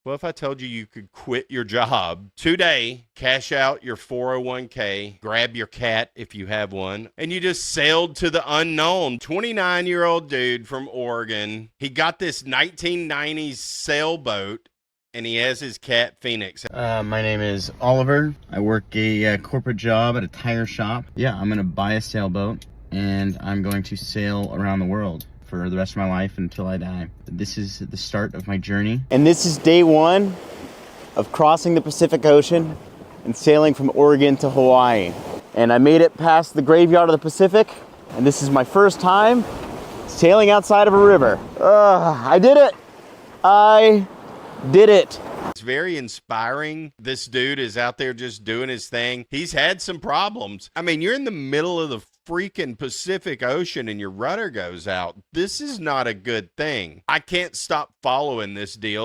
Well, if I told you you could quit your job today, cash out your 401k, grab your cat if you have one, and you just sailed to the unknown. 29-year-old dude from Oregon. He got this 1990s sailboat, and he has his cat Phoenix. My name is Oliver. I work a corporate job at a tire shop. Yeah, I'm gonna buy a sailboat, and I'm going to sail around the world for the rest of my life until I die. This is the start of my journey. And this is day one of crossing the Pacific Ocean and sailing from Oregon to Hawaii. And I made it past the graveyard of the Pacific, and this is my first time sailing outside of a river. I did it! I did it! It's very inspiring. This dude is out there just doing his thing. He's had some problems. I mean, you're in the middle of the freaking Pacific Ocean and your rudder goes out. This is not a good thing. I can't stop following this deal.